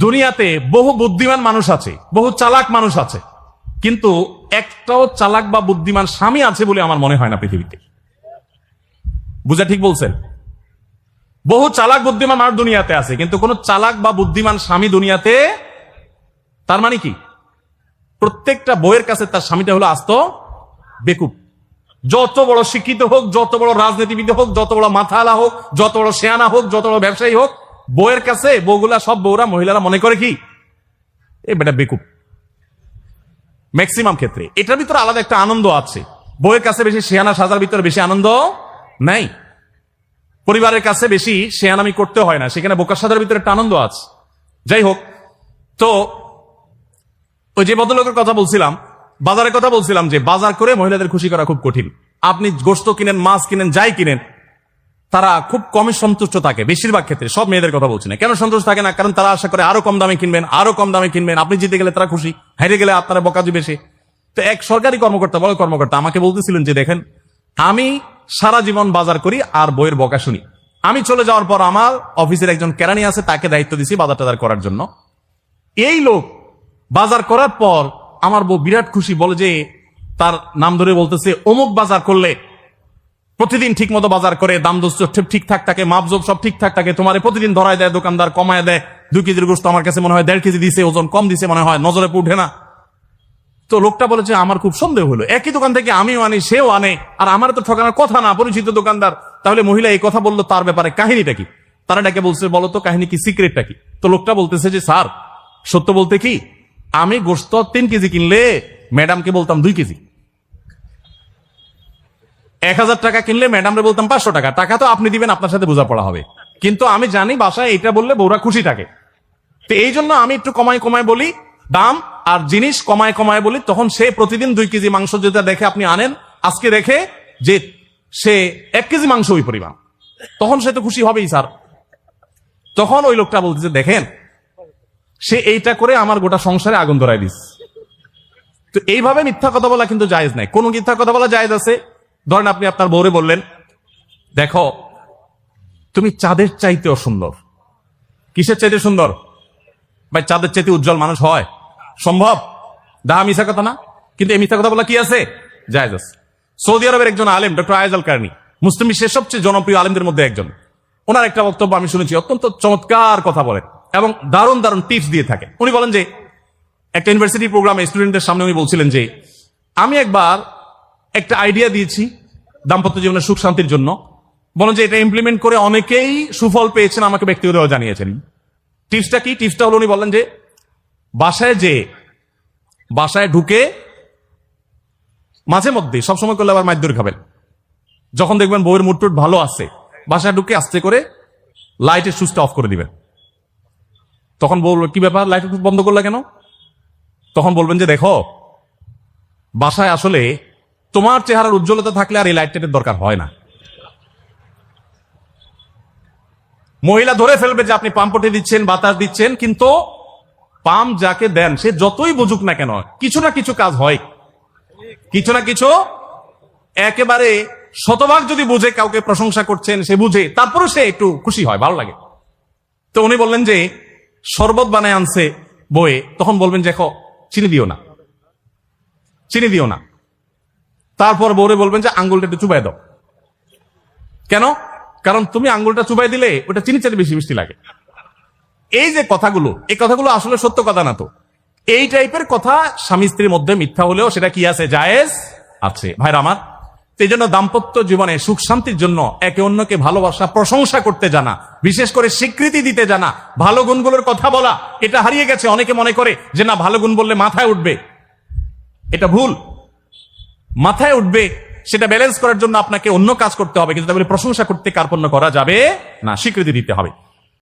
দুনিয়াতে বহু বুদ্ধিমান মানুষ আছে, বহু চালাক মানুষ আছে, কিন্তু একটাও চালাক বা বুদ্ধিমান স্বামী আছে বলে আমার মনে হয় না পৃথিবীতে। বুঝা ঠিক বলছেন? বহু চালাক বুদ্ধিমান মানুষ দুনিয়াতে আছে, কিন্তু কোন চালাক বা বুদ্ধিমান স্বামী দুনিয়াতে। তার মানে কি? প্রত্যেকটা বইয়ের কাছে তার স্বামীটা হলো আস্ত বেকুব। যত বড় শিক্ষিত হোক, যত বড় রাজনীতিবিদ হোক, যত বড় মাথালা হোক, যত বড় শেয়ানা হোক, যত বড় ব্যবসায়ী হোক, বইয়ের কাছে বউগুলা, সব বউরা, মহিলারা মনে করে কি এ বেটা বেকুব। ম্যাক্সিমাম ক্ষেত্রে এটার ভিতরে আলাদা একটা আনন্দ আছে। বইয়ের কাছে বেশি শেয়ানা সাজার ভিতরে বেশি আনন্দ নাই। পরিবারের কাছে বেশি শেয়ানামি করতে হয় না, সেখানে বোকা সাজার ভিতরে একটা আনন্দ আছে। যাই হোক, তো ওই যে ভদ্রলোকের কথা বলছিলাম, বাজারের কথা বলছিলাম, যে বাজার করে মহিলাদের খুশি করা খুব কঠিন। আপনি গোশত কিনেন, মাছ কিনেন, যাই কিনেন, তারা খুব কমই সন্তুষ্ট থাকে বেশিরভাগ ক্ষেত্রে। সব মেয়েদের কথা বলছি না। কেন সন্তুষ্ট থাকে না? কারণ তারা আশা করে আরো কম দামে কিনবেন, আরো কম দামে কিনবেন। আপনি জিতে গেলে তারা খুশি, হেরে গেলে আপনারা বকা দিবে সে। তো এক সরকারি কর্মকর্তা, বড় কর্মকর্তা, আমাকে বলতেছিলেন যে দেখেন, আমি সারা জীবন বাজার করি আর বইয়ের বকা শুনি। আমি চলে যাওয়ার পর আমার অফিসের একজন কেরানি আছে, তাকে দায়িত্ব দিছি বাজার টাজার করার জন্য। এই লোক বাজার করার পর আমার বউ বিরাট খুশি, বলে যে তার নাম ধরে বলতেছে, অমুক বাজার করলে প্রতিদিন ঠিক মতো বাজার করে, দাম দোস্ত ঠিকঠাক থাকে, মাপজোপ সব ঠিকঠাক থাকে, তোমার প্রতিদিন ধরায় দেয়, দোকানদার কমায় দেয়। 2 কেজির গোস্ত আমার কাছে মনে হয় 1.5 কেজি দিছে, ওজন কম দিছে মনে হয়, নজরে উঠে না। তো লোকটা বলেছে, আমার খুব সন্দেহ হলো, একই দোকান থেকে আমিও আনি, সেও আনে, আর আমার তো ঠকানোর কথা না, পরিচিত দোকানদার। তাহলে মহিলা এই কথা বললো, তার ব্যাপারে কাহিনীটা কি? তারা ডেকে বলছে, বলো তো কাহিনী কি, সিক্রেটটা কি? তো লোকটা বলতেছে যে স্যার, সত্য বলতে কি, আমি গোস্ত 3 কেজি কিনলে ম্যাডামকে বলতাম 2 কেজি। 1000 টাকা কিনলে ম্যাডামরে বলতাম 500 টাকা। টাকা তো আপনি দিবেন, আপনার সাথে বোঝাপড়া হবে, কিন্তু আমি জানি বাসায় এটা বললে বউরা খুশি থাকে। তো এই জন্য আমি একটু কমায় কমায় বলি দাম, আর জিনিস কমায় কমায় বলি। তখন সে প্রতিদিন 2 কেজি মাংস যেটা দেখে আপনি আনেন, আজকে দেখে যে সে 1 কেজি মাংস ওই পরিমাণ, তখন সে তো খুশি হবেই স্যার। তখন ওই লোকটা বলতেছে, দেখেন, সে এইটা করে আমার গোটা সংসারে আগুন ধরাই দিস। তো এইভাবে মিথ্যা কথা বলা কিন্তু জায়েজ নাই। কোন মিথ্যা কথা বলা জায়েজ আছে? ধরেন আপনি আপনার বউরে বললেন, দেখো তুমি চাঁদের চাইতেও সুন্দর। কিসের চাইতে সুন্দর? ভাই, চাঁদের চাইতে উজ্জ্বল মানুষ হয় সম্ভব? দা মিথ্যা কথা না? কিন্তু এই মিথ্যা কথা বলা কি আছে? জায়েজ আছে। সৌদি আরবের একজন আলেম, ডক্টর আয়েজ আল কারনি, মুসলিম বিশ্বের সবচেয়ে জনপ্রিয় আলেমদের মধ্যে একজন। ওনার একটা বক্তব্য আমি শুনেছি, অত্যন্ত চমৎকার কথা বলেন এবং দারুণ দারুণ টিপস দিয়ে থাকেন। উনি বলেন যে একটা ইউনিভার্সিটি প্রোগ্রামে স্টুডেন্টদের সামনে উনি বলছিলেন যে, আমি একবার একটা আইডিয়া দিয়েছি দাম্পত্য জীবনের সুখ শান্তির জন্য। বলেন যে এটা ইমপ্লিমেন্ট করে অনেকেই সুফল পেয়েছেন, আমাকে ব্যক্তিগতভাবে জানিয়েছেন। টিপসটা কি? টিপসটা হলো, উনি বললেন যে বাসায় ঢুকে মাঝে মধ্যে, সবসময় করলে আবার মাইর খাবেন, যখন দেখবেন বউয়ের মুড টুট ভালো আছে, বাসায় ঢুকে আস্তে করে লাইটের সুইচটা অফ করে দিবেন। তখন বলবো, কি ব্যাপার, লাইট বন্ধ করলে কেন? তখন বলবেন যে দেখো, বাসায় আসলে তোমার চেহারার উজ্জ্বলতা থাকলে আর এই লাইটের দরকার হয় না। মহিলা ধরে ফেলবে যে আপনি পাম্পটি দিচ্ছেন, বাতাস দিচ্ছেন, কিন্তু পাম্প যাকে দেন সে যতই বুঝুক না কেন, কিছু না কিছু কাজ হয়, কিছু না কিছু। একেবারে শতভাগ যদি বুঝে কাউকে প্রশংসা করছেন, সে বুঝে, তারপরে সে একটু খুশি হয়, ভালো লাগে। তো উনি বললেন যে শরবত বানায় আনছে বয়ে, তখন বলবেন যে দেখো, চিনি দিও না, চিনি দিও না। তারপর বউরে বলবেন যে আঙ্গুলটা একটু চুবাই দাও। কেন? কারণ তুমি আঙ্গুলটা চুবাই দিলে ওটা চিনি চাইতে বেশি মিষ্টি লাগে। এই যে কথাগুলো, এই কথাগুলো আসলে সত্য কথা না। তো এই টাইপের কথা স্বামী স্ত্রীর মধ্যে মিথ্যা হলেও সেটা কি আছে? জায়েজ আছে। ভাইরা আমার, এই জন্য দাম্পত্য জীবনে সুখ শান্তির জন্য একে অন্যকে ভালোবাসা, প্রশংসা করতে জানা, বিশেষ করে স্বীকৃতি দিতে জানা, ভালো গুণগুলোর কথা বলা, এটা হারিয়ে গেছে। অনেকে মনে করে যে না, ভালো গুণ বললে মাথায় উঠবে। এটা ভুল। মাথায় উঠবে সেটা ব্যালেন্স করার জন্য আপনাকে অন্য কাজ করতে হবে, কিন্তু প্রশংসা করতে কার্পণ্য করা যাবে না, স্বীকৃতি দিতে হবে।